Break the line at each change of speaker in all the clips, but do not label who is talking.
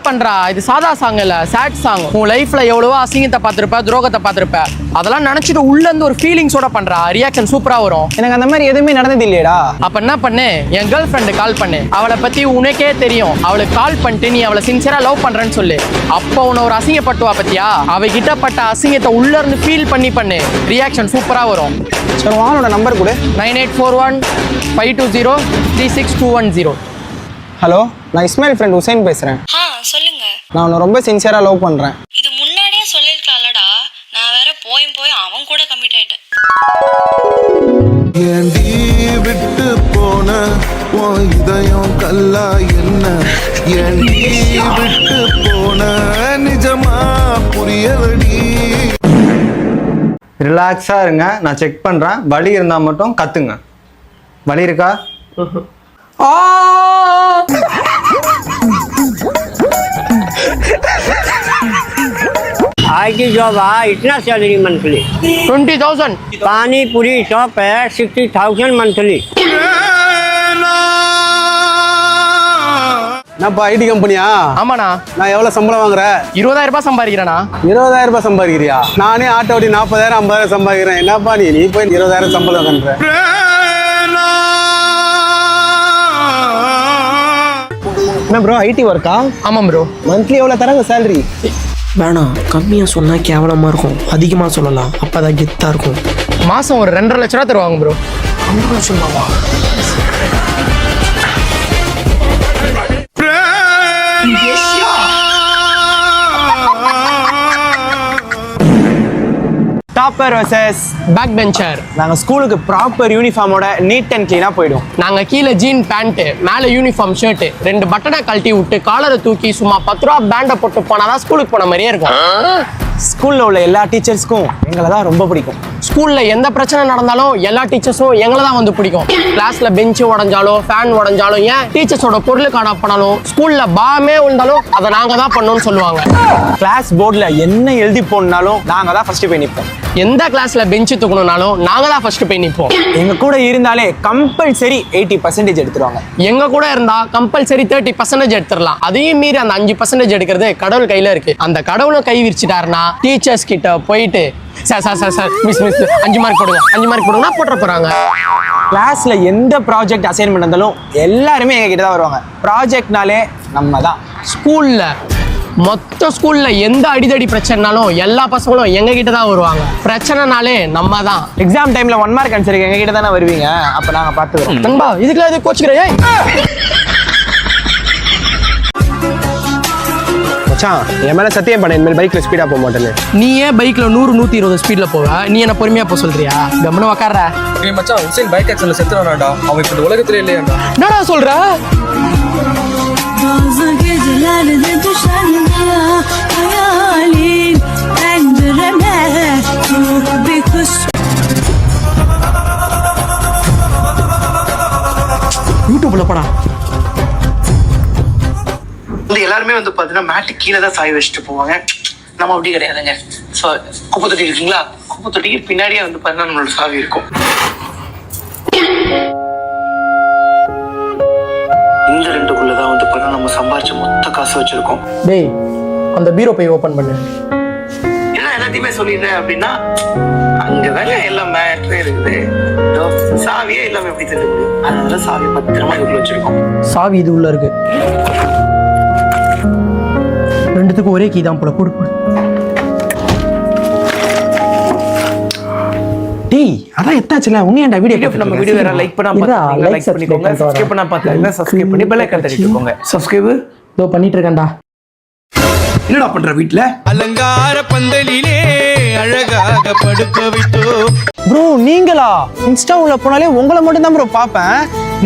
பண்றா? இது சாதா சாங் இல்ல, சேட் சாங். உன் லைஃப்ல எவ்வளவோ அசிங்கத்தை பார்த்திருப்ப, துரோகத்தை பார்த்திருப்ப. அதெல்லாம் நினைச்சிட்டு உள்ள இருந்து ஒரு ஃபீலிங்ஸோட பண்றா. ரியாக்ஷன் சூப்பரா வரும்.
எனக்கு அந்த மாதிரி எதுவுமே நடந்தது இல்லையடா.
அப்ப என்ன பண்ணு, என் கேர்ள் ஃப்ரெண்டு கால் பண்ணு. அவளை பத்தி உனக்கே தெரியும். அவளுக்கு கால் பண்ணிட்டு நீ அவளை சின்சியரா லவ் பண்றேன்னு சொல்லு. அப்போ உன்னை ஒரு அசிங்கப்பட்டுவா பத்தியா? அவகிட்ட பட்ட அசிங்கத்தை உள்ள இருந்து ஃபீல் பண்ணு. ரியாக்ஷன் சூப்பரா வரும்.
சரி, வானோட நம்பர் கொடு.
984152636210.
ஹலோ, நான் இஸ்மாயில் ஃப்ரெண்ட் ஹுசைன் பேசுறேன்.
சொல்லுங்க.
நான் உன்னை ரொம்ப சின்சியரா லவ் பண்றேன்.
இது முன்னாடியே சொல்லிருக்கலாம்லடா. நான் வேற போய் அவன் கூட கமிட் ஆயிட்டேன்.
ஏண்டி விட்டு போன உன் இதயம் கல்லா என்ன? ஏண்டி விட்டு போன நிஜமா புரியலடி.
ரிலாக்ஸா இருங்க, நான் செக் பண்றேன். வலி இருந்தா மட்டும் கத்துங்க. வலி இருக்கா?
IT जॉब है, इतना सैलरी मंथली?
20,000.
पानी पूरी शॉप है, 60,000 मंथली.
என்னப்பா ஐடி கம்பெனியா?
ஆமாண்ணா.
நான் எவ்வளவு சம்பளம் வாங்குறேன்?
20,000 ரூபாய் சம்பாதிக்கிறேண்ணா.
20,000 ரூபாய் சம்பாதிக்கிறியா? நானே ஆட்டோ ஓட்டி 40,000 50,000 சம்பாதிக்கிறேன். என்னப்பா நீ போய் 20,000 சம்பளம் பண்ற? என்ன ப்ரோ, ஐடி ஒர்க்கா?
ஆமாம் ப்ரோ.
மந்த்லி எவ்வளவு தராங்க சேலரி?
வேணாம், கம்மியாக சொன்னால் கேவலமாக இருக்கும். அதிகமாக சொல்லலாம், அப்போ தான் கெத்தாக இருக்கும்.
மாதம் ஒரு 2.5 லட்ச ரூபா தருவாங்க ப்ரோ.
2 லட்சமாவா?
Topper versus
back bencher.
நாங்கள் ஸ்கூலுக்கு ப்ராப்பர் யூனிஃபார்மோட நீட் அண்ட் க்ளீனாக போயிடும்.
நாங்கள் கீழே ஜீன் பேண்ட்டு, மேலே யூனிஃபார்ம் ஷர்ட்டு, 2 பட்டனை கழட்டி விட்டு காலரை தூக்கி சும்மா 10 ரூபா பேண்டை போட்டு போனாதான் ஸ்கூலுக்கு போன மாதிரியே இருக்கும்.
ஸ்கூலில் உள்ள எல்லா டீச்சர்ஸ்க்கும் எங்களை தான் ரொம்ப பிடிக்கும்.
ஸ்கூலில் எந்த பிரச்சனை நடந்தாலும் எல்லா டீச்சர்ஸும் எங்களை தான் வந்து பிடிக்கும். கிளாஸில் பெஞ்சு உடஞ்சாலும் ஃபேன் உடஞ்சாலும், ஏன் டீச்சர்ஸோட பொருள் காணப்படாலும், ஸ்கூலில் பாமே விழுந்தாலும் அதை நாங்கள் தான் பண்ணணும்னு சொல்லுவாங்க.
கிளாஸ் போர்டில் என்ன எழுதி போனாலும் நாங்கள் தான் ஃபர்ஸ்ட் போய் நிற்போம்.
எந்த கிளாஸில் பெஞ்சு தூக்கணும்னாலும் நாங்கள் தான் ஃபர்ஸ்ட் போய் நிற்போம்.
எங்கள் கூட இருந்தாலே கம்பல்சரி 80% எடுத்துருவாங்க.
எங்க கூட இருந்தா கம்பல்சரி 30% எடுத்துடலாம். அதையும் மீறி அந்த 5% எடுக்கிறது கடவுள் கையில இருக்கு. அந்த கடவுளும் கை விரிச்சிட்டாருன்னா டீச்சர்ஸ் கிட்ட போயிட்டு sir sir sir sir miss 5 mark போடுங்க, 5 மார்க் போடுங்கன்னா போட்டுற போறாங்க.
கிளாஸ்ல எந்த ப்ராஜெக்ட் அசைன்மெண்ட் இருந்தாலும் எல்லாருமே எங்க கிட்ட தான் வருவாங்க. ப்ராஜெக்ட்னாலே நம்ம தான்.
மொத்த ஸ்கூல்ல எந்த அடிதடி பிரச்சனைனாலும் எல்லா பசங்களும் எங்க கிட்ட தான் வருவாங்க. பிரச்சனைனாலே நம்ம தான்.
எக்ஸாம் டைம்ல 1 மார்க் ஆன்சர் எங்க கிட்ட தானே வருவீங்க. அப்ப நாங்க பாத்துக்கிறோம்.
நண்பா, இதுக்குள்ள எது கோச்சுக்கிறேன்?
மச்சான், என் மேல சத்தியம் பண்ண, இனிமேல் பைக்ல ஸ்பீடா போக மாட்டேன்னு.
நீ ஏன் பைக்ல 100 120 ஸ்பீட்ல போவ? நீ என்ன பொறுமையா போக சொல்றியா? கம்முன்னு உட்கார்ற.
ஏய் மச்சான், ஹுசைன் பைக் ஆக்சிடென்ட்ல செத்துறானடா. அவன் இப்ப இந்த உலகத்திலே இல்லையாடா.
என்னடா சொல்ற? யூடியூப்ல படா.
எல்லாருமே வந்து பாத்தீங்கன்னா மேட்டு கீழே தான் சாய் வச்சுட்டு போவாங்க. நம்ம அப்படி கிடையாதுங்க. ஸோ குப்பை தொட்டி இருக்குங்களா, குப்பை தொட்டிக்கு பின்னாடியே வந்து பாத்தீங்கன்னா நம்மளோட சாவி இருக்கும். இந்த 2க்குள்ளதான் வந்து பாத்தீங்கன்னா நம்ம சம்பாரிச்ச மொத்த காசு வச்சிருக்கோம்.
டேய், அந்த பீரோ போய் ஓபன் பண்ணு.
ஏன்னா எல்லாத்தையுமே சொல்லிடுறேன் அப்படின்னா அங்கதாங்க எல்லா மேட்ரே இருக்குது. சாவியே எல்லாமே எப்படி தெரியுது? அதனால சாவி பத்திரமா இதுக்குள்ள வச்சிருக்கோம்.
சாவி இது உள்ள இருக்கு. 2த்துக்கும் ஒரே கீ தான் போல. போடு.
டேய், அதான் எத்தாச்சுல உன்னியாண்டா வீடியோ.
நம்ம வீடியோ வேற லைக் பண்ணா பாத்தீங்க, லைக் பண்ணிக்கோங்க. சப்ஸ்கிரைப் பண்ணா பாத்தீங்க, சப்ஸ்கிரைப் பண்ணி பெல் ஐகான் தட்டிக்கோங்க. சப்ஸ்கிரைப்
இதோ பண்ணிட்டு இருக்கேன்டா.
என்னடா பண்ற வீட்ல?
அலங்கார பந்தலிலே அழகாக படுக்க விட்டோ.
ப்ரோ, நீங்களா? இன்ஸ்டா உள்ள போனாலே உங்களை மட்டும் தான் ப்ரோ பாப்பேன்.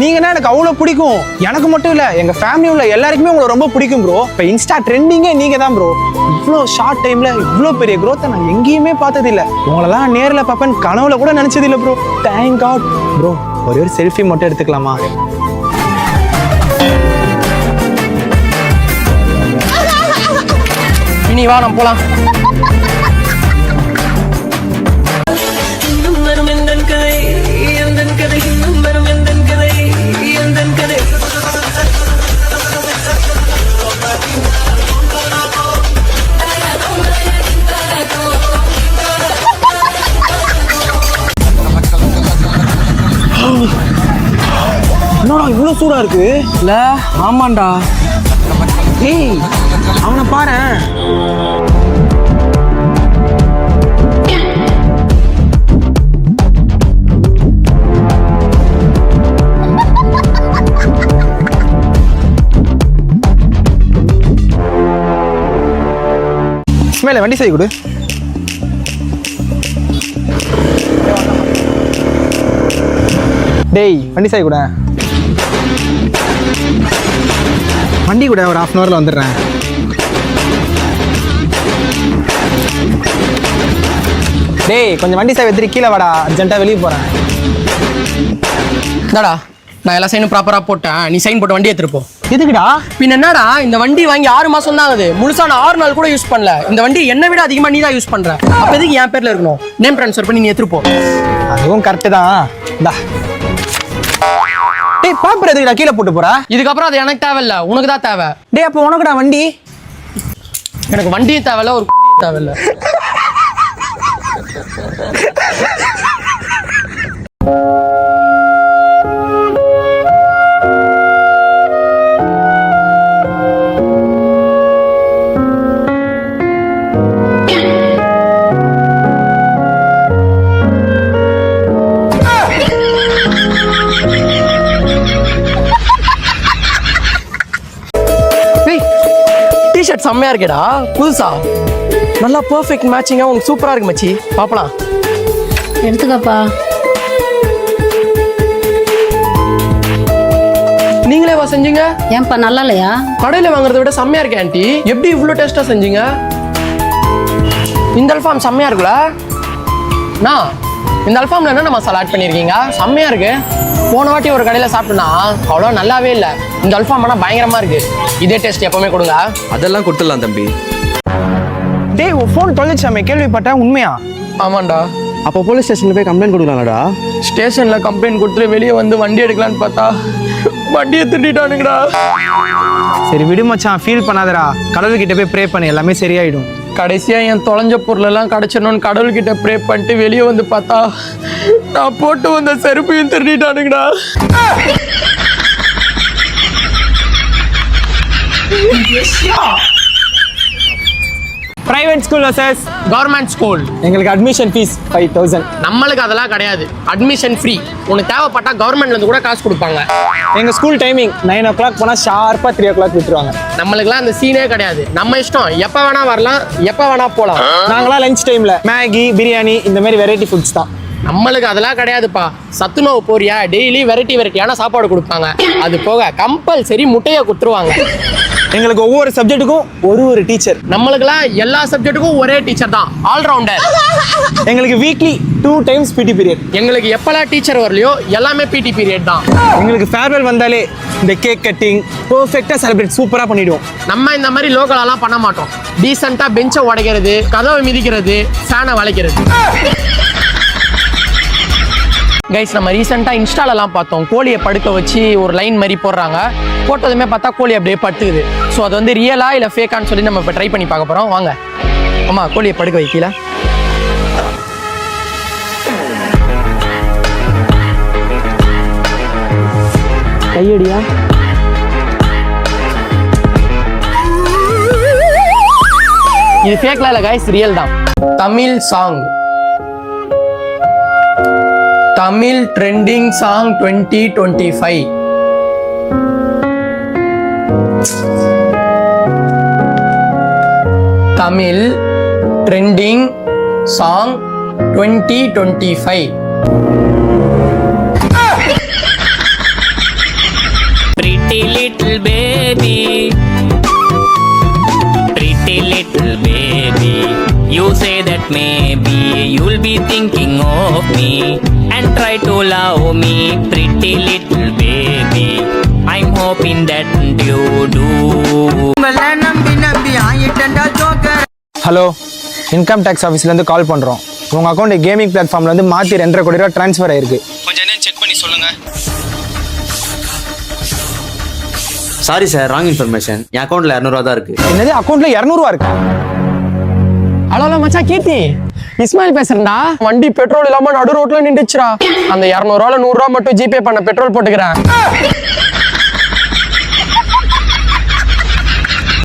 நீங்கன்னா எனக்கு அவ்வளவு பிடிக்கும். எனக்கு மட்டும் இல்ல, எங்க ஃபேமிலி உள்ள எல்லாருக்குமே உங்களை ரொம்ப பிடிக்கும் ப்ரோ. இப்ப இன்ஸ்டா ட்ரெண்டிங்கே நீங்க தான் ப்ரோ. இவ்வளோ ஷார்ட் டைம்ல இவ்வளோ பெரிய growth நான் எங்கேயுமே பார்த்தது இல்ல. உங்களெல்லாம் நேர்ல பார்ப்பேன் கனவுல கூட நினைச்சது இல்ல ப்ரோ. Thank God bro. ஒரே ஒரு செல்ஃபி மட்டும் எடுத்துக்கலாமா?
இனி வா, நம்ம போலாம்.
சூடா இருக்கு.
இல்ல ஆமாண்டா.
ஏய் அவனை பாரேன். இஸ்மாயில வண்டி சாவி கொடு. டேய் வண்டி சாவி கூட. வண்டி கூட ஒரு 1/2 hourல வந்துடுறேன். டேய் கொஞ்சம் வண்டி சாவி எடுத்துட்டு கீழே வாடா, அர்ஜென்ட்டாக வெளியே போகிறேன்.
என்னடா நான் எல்லா சைனும் ப்ராப்பராக போட்டேன், நீ சைன் போட்டு வண்டி எடுத்துட்டு போ.
எதுக்குடா?
பின் என்னடா இந்த வண்டி வாங்கி 6 மாசம் தான் ஆகுது, முழுசா நான் 6 நாள் கூட யூஸ் பண்ணல. இந்த வண்டி என்னை விட அதிகமாக நீ தான் யூஸ் பண்ற, அப்போ எதுக்கு என் பேர்ல இருக்கணும்? நேம் ட்ரான்ஸ்ஃபர் பண்ணி நீ எடுத்துட்டு போ.
அதுவும் கரெக்டு தான். இந்தா. டேய் பேப்பர் எதுக்குடா கீழே போட்டு போற?
இதுக்கப்புறம் அது எனக்கு தேவையில்ல, உனக்கு தான் தேவை.
டேய் அப்போ உனக்குடா வண்டி?
எனக்கு வண்டியும் தேவையில்ல, ஒரு தேவையில்ல. டிஷர்ட் செம்மையா இருக்கேடா, புதுசா நல்லா பெர்ஃபெக்ட் மேட்சிங்கா உனக்கு சூப்பரா இருக்கு மச்சி. பாப்பலாம்.
எடுத்துக்கப்பா.
நீங்களே வா செஞ்சீங்க?
ஏன்பா நல்லா இல்லையா?
கடையில வாங்குறத விட செம்மையா இருக்கே ஆண்டி. எப்படி இவ்வளோ டேஸ்டா செஞ்சீங்க? இந்த அல்ஃபாம் செம்மையா இருக்குல்ல? இந்த அல்ஃபாம்ல என்ன மசாலா ஆட் பண்ணிருக்கீங்க? செம்மையா இருக்கு. போன வாட்டி ஒரு கடையில் சாப்பிட்டோன்னா அவ்வளோ நல்லாவே இல்லை. இந்த அல்ஃபாம் ஆனால் பயங்கரமா இருக்கு. இதே டேஸ்ட் எப்பவுமே கொடுங்க.
அதெல்லாம் கொடுத்துடலாம் தம்பி.
டேய் உன் ஃபோன் தொலைச்சாமே கேள்விப்பட்டேன், உண்மையா?
ஆமாண்டா.
அப்போ போலீஸ் ஸ்டேஷன்ல போய் கம்ப்ளைண்ட் கொடுக்கலாம்டா.
ஸ்டேஷன்ல கம்ப்ளைண்ட் கொடுத்துட்டு வெளியே வந்து வண்டி எடுக்கலான்னு பார்த்தா வண்டியை திட்டானுங்கடா.
சரி விடு மச்சான், ஃபீல் பண்ணாதடா. கடவுள்கிட்ட போய் ப்ரே பண்ணு, எல்லாமே சரியாயிடும்.
கடைசியா என் தொலைஞ்ச பொருளெல்லாம் கிடைச்சிடணும்னு கடவுள்கிட்ட ப்ரே பண்ணிட்டு வெளியே வந்து பார்த்தா நான் போட்டு வந்த செருப்பையும் திருடிட்டானுங்கடா.
Private school versus
government school.
எங்களுக்கு அட்மிஷன் ஃபீஸ் 5000.
நம்மளுக்கு அதெல்லாம் கிடையாது, அட்மிஷன் ஃப்ரீ. உனக்கு தேவைப்பட்டா கவர்மெண்ட்ல இருந்து கூட காசு கொடுப்பாங்க.
எங்க ஸ்கூல் டைமிங் 9 o'clock போனா ஷார்ப்பா 3 o'clock விட்டுருவாங்க.
நம்மளுக்குலாம் அந்த சீனே கிடையாது, நம்ம இஷ்டம், எப்ப வேணா வரலாம், எப்ப வேணா போலாம்.
நாங்களாம் லஞ்ச் டைம்ல மேகி பிரியாணி இந்த மாதிரி வெரைட்டி ஃபுட்ஸ் தான்.
நம்மளுக்கு அதெல்லாம் கிடையாதுப்பா. சத்துணவு போறியா, டெய்லி வெரைட்டியான சாப்பாடு கொடுப்பாங்க. அது போக கம்பல்சரி முட்டையை கொடுத்துருவாங்க.
எங்களுக்கு ஒவ்வொரு சப்ஜெக்ட்டுக்கும் ஒரு டீச்சர்.
நம்மளுக்குலாம் எல்லா சப்ஜெக்ட்டுக்கும் ஒரே டீச்சர் தான், ஆல்ரவுண்டர்.
எங்களுக்கு வீக்லி 2 times பிடி பீரியட்.
எங்களுக்கு எப்பெல்லாம் டீச்சர் வரலையோ எல்லாமே பிடி பீரியட் தான்.
எங்களுக்கு ஃபேர்வெல் வந்தாலே இந்த கேக் கட்டிங் பெர்ஃபெக்ட்டா செலிப்ரேட் சூப்பரா பண்ணிடுவோம்.
நம்ம இந்த மாதிரி லோக்கலெல்லாம் பண்ண மாட்டோம். டீசெண்டா பெஞ்சை உடைக்கிறது, கதவை மிதிக்கிறது, ஃபேனை வளைக்கிறது. கைஸ் நம்ம ரீசெண்டாக இன்ஸ்டாலெல்லாம் பார்த்தோம், கோழியை படுக்க வச்சு ஒரு லைன் மாதிரி போடுறாங்க. போட்டதுமே பார்த்தா கோழி அப்படியே படுத்துக்குது. ஸோ அது வந்து ரியலா இல்லை ஃபேக்கான்னு சொல்லி நம்ம இப்போ ட்ரை பண்ணி பார்க்க போகிறோம். வாங்க. ஆமா, கோழியை படுக்க வைக்கல. கையடியா? இது ஃபேக்லாம் இல்லை கைஸ், ரியல் தான். Tamil song, Tamil trending song 2025. Tamil trending song 2025.
Pretty little baby, pretty little baby, you say that maybe you'll be thinking of me and try to love me, pretty little baby, I'm hoping that you do.
Hello, income tax ஆஃபீஸ்லேருந்து call பண்ணுறோம். உங்கள் account gaming பிளாட்ஃபார்ம்லேருந்து மாற்றி 2.5 கோடி ரூபா transfer ஆயிருக்கு.
கொஞ்சம் என்ன check பண்ணி சொல்லுங்க.
Sorry sir, wrong information. என் அக்கௌண்ட்ல 200 தான் இருக்கு.
என்னது, அக்கௌண்ட்ல 200 ரூபா இருக்கா?
ஹலோ மச்சான், கீர்த்தி இஸ்மாயில் பேசுறேன்டா. வண்டி பெட்ரோல் இல்லாம நடு ரோட்ல நின்றுச்சுடா. அந்த 200 ரூபால 100 ரூபா மட்டும் ஜிபே பண்ண, பெட்ரோல் போட்டுக்கிறேன்.